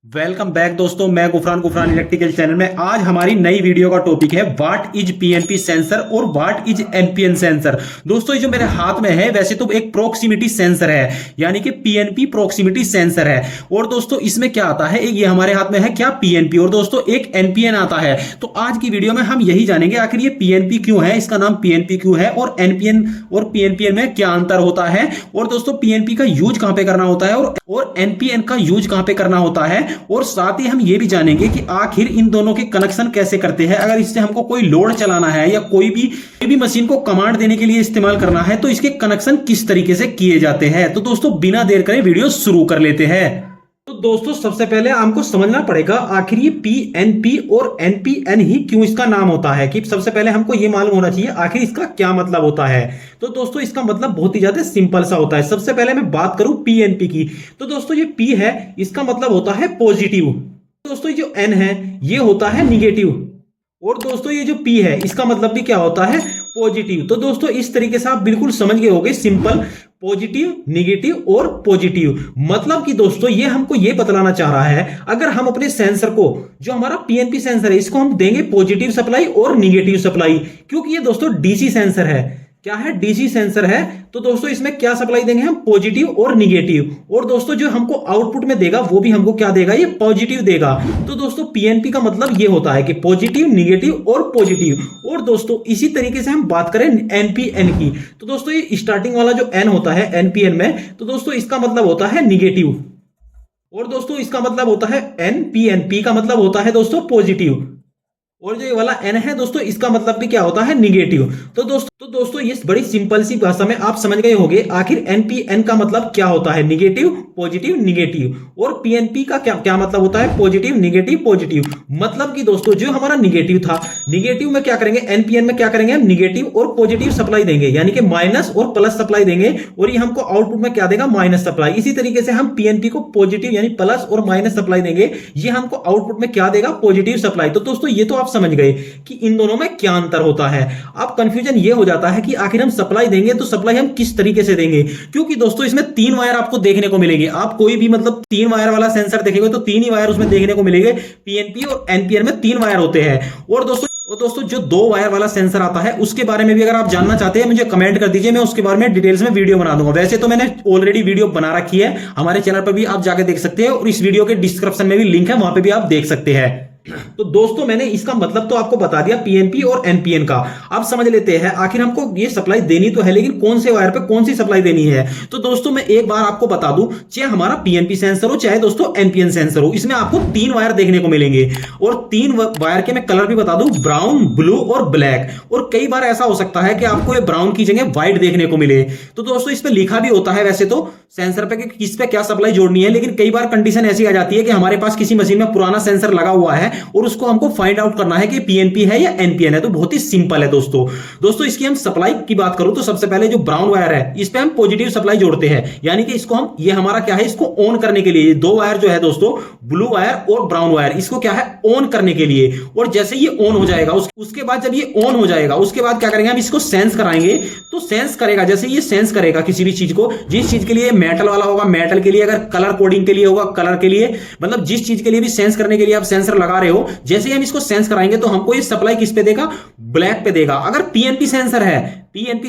Welcome back दोस्तों, मैं Gufran electrical channel में। आज हमारी नई वीडियो का टॉपिक है व्हाट इज पीएनपी सेंसर और व्हाट इज एनपीएन सेंसर। दोस्तों ये जो मेरे हाथ में है वैसे तो एक प्रोक्सीमिटी सेंसर है, यानी कि पीएनपी प्रोक्सीमिटी सेंसर है। और दोस्तों इसमें क्या आता है, एक ये हमारे हाथ में है क्या पीएनपी, और दोस्तों एक एनपीएन आता है। तो आज की वीडियो में हम यही जानेंगे आखिर ये पीएनपी क्यों है, इसका नाम पीएनपी क्यों है, और एनपीएन और पीएनपीएन में क्या अंतर होता है, और दोस्तों पीएनपी का यूज कहां पे करना होता है और एनपीएन का यूज कहां पे करना होता है। और साथ ही हम ये भी जानेंगे कि आखिर इन दोनों के कनेक्शन कैसे करते हैं। अगर इससे हमको कोई लोड चलाना है या कोई भी मशीन को कमांड देने के लिए इस्तेमाल करना है तो इसके कनेक्शन किस तरीके से किए जाते हैं। तो दोस्तों बिना देर करे वीडियो शुरू कर लेते हैं। तो दोस्तों सबसे पहले हमको समझना पड़ेगा आखिर ये पीएनपी और एनपीएन ही क्यों इसका नाम होता है, कि सबसे पहले हमको ये मालूम होना चाहिए आखिर इसका क्या मतलब होता है। तो दोस्तों इसका मतलब बहुत ही ज्यादा सिंपल सा होता है। सबसे पहले मैं बात करूं पीएनपी की, तो दोस्तों ये पी है इसका मतलब होता है पॉजिटिव। दोस्तों जो एन है ये होता है निगेटिव, और दोस्तों ये जो पी है इसका मतलब भी क्या होता है पॉजिटिव। तो दोस्तों इस तरीके से आप बिल्कुल समझ गए होंगे, सिंपल पॉजिटिव, निगेटिव और पॉजिटिव। मतलब कि दोस्तों ये हमको ये बतलाना चाह रहा है, अगर हम अपने सेंसर को, जो हमारा पीएनपी सेंसर है, इसको हम देंगे पॉजिटिव सप्लाई और निगेटिव सप्लाई, क्योंकि ये दोस्तों डीसी सेंसर है। क्या है, डीसी सेंसर है। तो दोस्तों इसमें क्या सप्लाई देंगे हम, पॉजिटिव और निगेटिव। और दोस्तों जो हमको आउटपुट में देगा वो भी हमको क्या देगा, ये पॉजिटिव देगा। तो दोस्तों पीएनपी का मतलब ये होता है कि पॉजिटिव, निगेटिव और पॉजिटिव। और दोस्तों इसी तरीके से हम बात करें एनपीएन की, तो दोस्तों ये स्टार्टिंग वाला जो एन होता है एनपीएन में, तो दोस्तों इसका मतलब होता है निगेटिव, और दोस्तों इसका मतलब होता है एनपीएन, पी का मतलब होता है दोस्तों पॉजिटिव, और जो ये वाला एन है दोस्तों इसका मतलब भी क्या होता है निगेटिव। तो दोस्तों ये बड़ी सिंपल सी भाषा में आप समझ गए होंगे आखिर एनपीएन का मतलब क्या होता है, निगेटिव पॉजिटिव निगेटिव, और पीएनपी का क्या मतलब होता है, पॉजिटिव निगेटिव पॉजिटिव। मतलब कि दोस्तों जो हमारा निगेटिव था, निगेटिव में क्या करेंगे, एनपीएन में क्या करेंगे, हम निगेटिव और पॉजिटिव सप्लाई देंगे, यानी कि माइनस और प्लस सप्लाई देंगे, और ये हमको आउटपुट में क्या देगा, माइनस सप्लाई। इसी तरीके से हम पीएनपी को पॉजिटिव यानी प्लस और माइनस सप्लाई देंगे, ये हमको आउटपुट में क्या देगा, पॉजिटिव सप्लाई। तो दोस्तों ये तो आप समझ गए कि इन दोनों में क्या अंतर होता है। अब कंफ्यूजन ये हो जाता है कि आखिर हम सप्लाई देंगे तो सप्लाई हम किस तरीके से देंगे, क्योंकि दोस्तों इसमें 3 वायर आपको देखने को मिलेंगे। आप कोई भी मतलब 3 वायर वाला सेंसर देखेंगे तो 3 ही वायर उसमें देखने को मिलेंगे। पीएनपी और एनपीएन में 3 वायर होते हैं। और दोस्तों जो 2 वायर वाला सेंसर आता है उसके बारे में भी अगर आप जानना चाहते हैं मुझे कमेंट कर दीजिए, मैं उसके बारे में डिटेल्स में वीडियो बना दूंगा। वैसे तो मैंने ऑलरेडी वीडियो बना रखी है, हमारे चैनल पर भी आप जाकर देख सकते हैं, और इस वीडियो के डिस्क्रिप्शन में भी लिंक है, वहां पे भी आप देख सकते हैं। तो दोस्तों मैंने इसका मतलब तो आपको बता दिया पीएनपी और एनपीएन का। अब समझ लेते हैं आखिर हमको ये सप्लाई देनी तो है, लेकिन कौन से वायर पे कौन सी सप्लाई देनी है। तो दोस्तों मैं एक बार आपको बता दूं, चाहे हमारा पीएनपी सेंसर हो चाहे दोस्तों एनपीएन सेंसर हो, इसमें आपको 3 वायर देखने को मिलेंगे, और 3 वायर के मैं कलर भी बता दूं, ब्राउन, ब्लू और ब्लैक। और कई बार ऐसा हो सकता है कि आपको ये ब्राउन की जगह व्हाइट देखने को मिले। तो दोस्तों इस पे लिखा भी होता है वैसे तो सेंसर पे कि किस पे क्या सप्लाई जोड़नी है, लेकिन कई बार कंडीशन ऐसी आ जाती है कि हमारे पास किसी मशीन में पुराना सेंसर लगा हुआ है और उसको हमको फाइंड आउट करना है कि पीएनपी है या एनपीएन है। तो बहुत ही सिंपल है दोस्तों इसकी हम सप्लाई की बात करूं तो सबसे पहले जो ब्राउन वायर है इस पे हम पॉजिटिव सप्लाई जोड़ते हैं, यानी कि इसको हम, ये हमारा क्या है, इसको ऑन करने के लिए 2 वायर जो है दोस्तों, ब्लू वायर और ब्राउन वायर, इसको क्या है ऑन करने के लिए। और जैसे ये ऑन हो जाएगा उसके बाद जब ये ऑन हो जाएगा उसके बाद क्या करेंगे, हम इसको सेंस कराएंगे। तो सेंस करेगा, जैसे ये सेंस करेगा किसी भी चीज को, जिस चीज के लिए मेटल वाला होगा मेटल के लिए, अगर कलर कोडिंग के लिए होगा कलर के लिए, मतलब जिस चीज के लिए भी सेंस करने के लिए आप सेंसर लगा रहे हो, जैसे ही हम इसको सेंस कराएंगे तो हमको ये सप्लाई किस पे देगा, ब्लैक पे देगा। अगर पीएनपी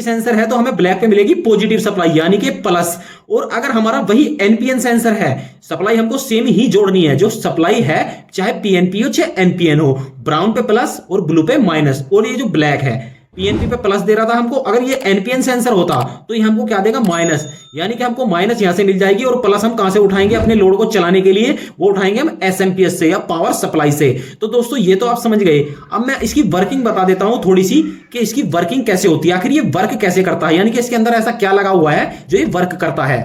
सेंसर है तो हमें ब्लैक पे मिलेगी पॉजिटिव सप्लाई यानी कि प्लस। और अगर हमारा वही एनपीएन सेंसर है, सप्लाई हमको सेम ही जोड़नी है, जो सप्लाई है चाहे पीएनपी हो चाहे एनपीएन हो, ब्राउन पे प्लस और ब्लू पे माइनस। और ये जो ब्लैक है पीएनपी पे प्लस दे रहा था हमको, अगर ये एनपीएन सेंसर होता तो ये हमको क्या देगा, माइनस, यानी कि हमको माइनस यहां से मिल जाएगी, और प्लस हम कहां से उठाएंगे, अपने लोड को चलाने के लिए वो उठाएंगे हम एसएमपीएस से या पावर सप्लाई से। तो दोस्तों ये तो आप समझ गए। अब मैं इसकी वर्किंग बता देता हूं थोड़ी सी, कि इसकी वर्किंग कैसे होती है, आखिर ये वर्क कैसे करता है, यानी कि इसके अंदर ऐसा क्या लगा हुआ है जो ये वर्क करता है।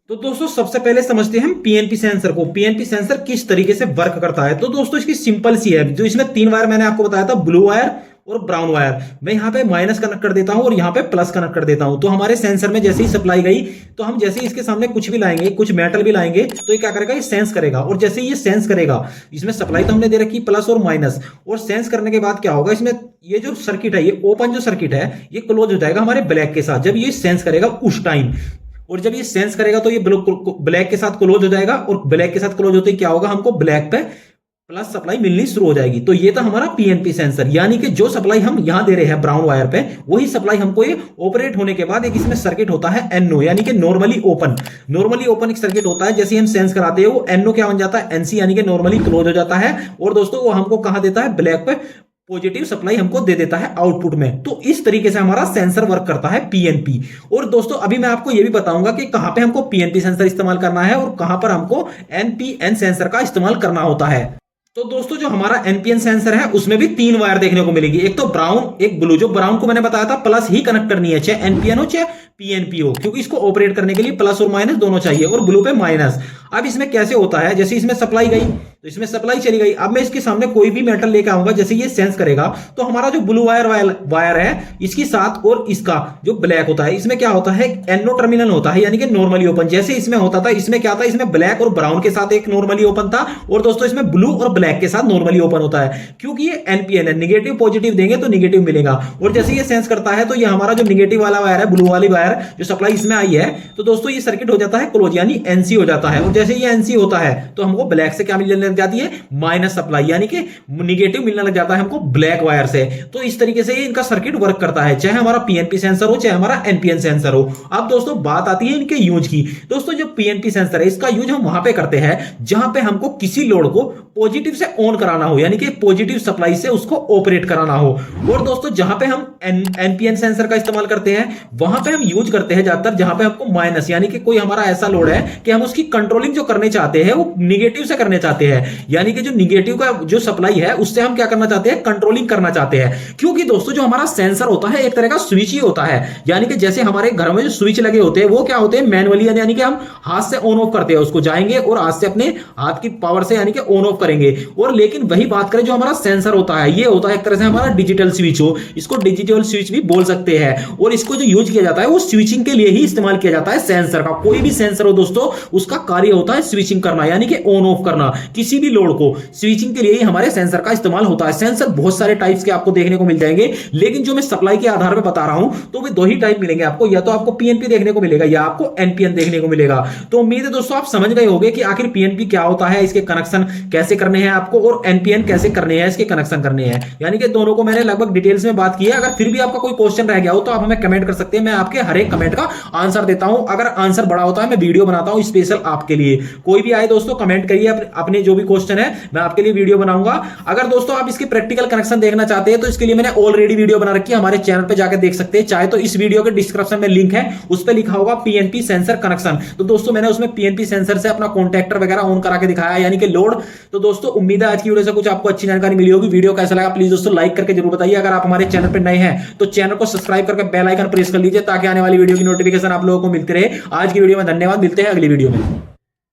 तो दोस्तों सबसे पहले समझते हैं हम पीएनपी सेंसर को, पीएनपी सेंसर किस तरीके से वर्क करता है। तो दोस्तों इसकी सिंपल सी है, जो इसमें 3 वायर मैंने आपको बताया था, ब्लू वायर और ब्राउन वायर, मैं यहाँ पे माइनस कनेक्ट कर देता हूं और यहाँ पे प्लस कनेक्ट कर देता हूं। तो हमारे सेंसर में जैसे ही सप्लाई गई, तो हम जैसे ही इसके सामने कुछ भी लाएंगे, कुछ मेटल भी लाएंगे, तो ये क्या करेगा, ये सेंस करेगा। और जैसे ही ये सेंस करेगा, इसमें सप्लाई तो हमने दे रखी प्लस और माइनस, और सेंस करने के बाद क्या होगा, इसमें ये जो सर्किट है, ये ओपन जो सर्किट है, ये क्लोज हो जाएगा हमारे ब्लैक के साथ जब ये सेंस करेगा उस टाइम। और जब ये सेंस करेगा तो ये ब्लैक के साथ क्लोज हो जाएगा, और ब्लैक के साथ क्लोज होते ही क्या होगा, हमको ब्लैक पे प्लस सप्लाई मिलनी शुरू हो जाएगी। तो ये था हमारा पीएनपी सेंसर, यानी कि जो सप्लाई हम यहां दे रहे हैं ब्राउन वायर पे, वही सप्लाई हमको ये ऑपरेट होने के बाद एक इसमें सर्किट होता है एनओ, यानी कि नॉर्मली ओपन एक सर्किट होता है। जैसे हम सेंस कराते हैं वो एनओ क्या बन जाता है, एनसी, यानी कि नॉर्मली क्लोज हो जाता है। और दोस्तों वो हमको कहां देता है, ब्लैक पे पॉजिटिव सप्लाई हमको दे देता है आउटपुट में। तो इस तरीके से हमारा सेंसर वर्क करता है पीएनपी। और दोस्तों अभी मैं आपको यह भी बताऊंगा कि कहां पे हमको पीएनपी सेंसर इस्तेमाल करना है और कहां पर हमको एनपीएन सेंसर का इस्तेमाल करना होता है। तो दोस्तों जो हमारा एनपीएन सेंसर है उसमें भी 3 वायर देखने को मिलेगी, एक तो ब्राउन एक ब्लू। जो ब्राउन को मैंने बताया था प्लस ही कनेक्ट करनी है, चाहे एनपीएन हो चाहे पीएनपी हो, क्योंकि इसको ऑपरेट करने के लिए प्लस और माइनस दोनों चाहिए, और ब्लू पे माइनस। अब इसमें कैसे होता है, जैसे इसमें सप्लाई गई तो इसमें सप्लाई चली गई, अब मैं इसके सामने कोई भी मेटल लेकर आऊंगा, जैसे ये सेंस करेगा तो हमारा जो ब्लू वायर है इसके साथ और इसका जो ब्लैक होता है, इसमें क्या होता है, एनओ टर्मिनल होता है, यानी कि नॉर्मली ओपन। जैसे इसमें होता था, इसमें क्या था, इसमें ब्लैक और ब्राउन के साथ एक नॉर्मली ओपन था, और दोस्तों इसमें ब्लू और ब्लैक के साथ नॉर्मली ओपन होता है, क्योंकि ये एनपीएन है, निगेटिव पॉजिटिव देंगे तो निगेटिव मिलेगा। और जैसे ये सेंस करता है तो ये हमारा जो निगेटिव वाला वायर है, ब्लू वाली वायर जो सप्लाई इसमें आई है, तो दोस्तों ये सर्किट हो जाता है क्लोज, यानी एनसी हो जाता है। और जैसे ये एनसी होता है तो हमको ब्लैक से क्या मिलने लग जाती है, माइनस सप्लाई, यानी कि निगेटिव मिलने लग जाता है हमको ब्लैक वायर से। तो इस तरीके से इनका सर्किट वर्क करता है, चाहे हमारा पीएनपी सेंसर हो चाहे हमारा एनपीएन सेंसर हो। अब दोस्तों बात आती है इनके यूज की। दोस्तों जो पीएनपी सेंसर है इसका यूज हम वहां पे करते हैं जहां पे हमको किसी लोड को पॉजिटिव से ऑन कराना हो, यानी कि पॉजिटिव सप्लाई से उसको ऑपरेट कराना हो। और दोस्तों जहां पे हम एनपीएन सेंसर का इस्तेमाल करते हैं वहां पे हम यूज करते हैं ज्यादातर जहां पे हमको माइनस, यानी कि कोई हमारा ऐसा लोड है कि हम उसकी कंट्रोलिंग जो करने चाहते हैं वो निगेटिव से करने चाहते हैं, यानी कि जो निगेटिव का जो सप्लाई है उससे हम क्या करना चाहते हैं, कंट्रोलिंग करना चाहते हैं। क्योंकि दोस्तों जो हमारा सेंसर होता है एक तरह का स्विच ही होता है, यानी कि जैसे हमारे घर में जो स्विच लगे होते हैं वो क्या होते हैं, मैनुअली, यानी कि हम हाथ से ऑन ऑफ करते हैं, उसको जाएंगे और हाथ से अपने हाथ की पावर से यानी कि ऑन ऑफ करेंगे। और लेकिन वही बात करें जो हमारा सेंसर होता है, ये होता है एक तरह से हमारा डिजिटल स्विच हो, इसको डिजिटल स्विच भी बोल सकते हैं। और इसको जो यूज किया जाता है वो स्विचिंग के लिए ही इस्तेमाल किया जाता है सेंसर का। कोई भी सेंसर हो दोस्तों उसका कार्य होता है स्विचिंग करना, यानी कि ऑन ऑफ करना किसी भी लोड को, स्विचिंग के लिए ही हमारे सेंसर का इस्तेमाल होता है। सेंसर बहुत सारे टाइप्स के आपको देखने को मिल जाएंगे, लेकिन जो मैं सप्लाई के आधार पर बता रहा हूं तो वे 2 ही टाइप मिलेंगे आपको, या तो आपको पीएनपी देखने को मिलेगा या आपको एनपीएन देखने को मिलेगा। तो उम्मीद है दोस्तों आप समझ गए होंगे कि आखिर पीएनपी क्या होता है, इसके कनेक्शन कैसे करने हैं आपको, और एनपीएन कैसे करने हैं, इसके कनेक्शन करने हैं। यानी कि दोनों को मैंने लगभग डिटेल्स में बात की है। अगर फिर भी आपका कोई क्वेश्चन रह गया हो तो आप हमें कमेंट कर सकते हैं, मैं आपके हर एक कमेंट का आंसर देता हूं। अगर आंसर बड़ा होता है मैं वीडियो बनाता हूं स्पेशल आपके लिए। कोई भी आए दोस्तों कमेंट करिए अपने जो भी क्वेश्चन है, मैं आपके लिए वीडियो बनाऊंगा। अगर दोस्तों आप इसके प्रैक्टिकल कनेक्शन देखना चाहते हैं तो इसके लिए मैंने ऑलरेडी वीडियो बना रखी है, हमारे चैनल पे जाकर देख सकते हैं। चाहे तो इस वीडियो के डिस्क्रिप्शन में लिंक है, उस पर लिखा होगा पीएनपी सेंसर कनेक्शन। तो दोस्तों मैंने उसमें पीएनपी सेंसर से अपना कॉन्टैक्टर वगैरह ऑन करा के दिखाया, यानी कि लोड। तो दोस्तों उम्मीद है आज की वीडियो से कुछ आपको अच्छी जानकारी मिली होगी। वीडियो कैसा लगा प्लीज दोस्तों लाइक करके जरूर बताइए। अगर आप हमारे चैनल पर नए हैं तो चैनल को सब्सक्राइब करके बेल आइकन प्रेस कर लीजिए ताकि आने वाली वीडियो की नोटिफिकेशन आप लोगों को मिलती रहे। आज की वीडियो में धन्यवाद, मिलते हैं अगली वीडियो में।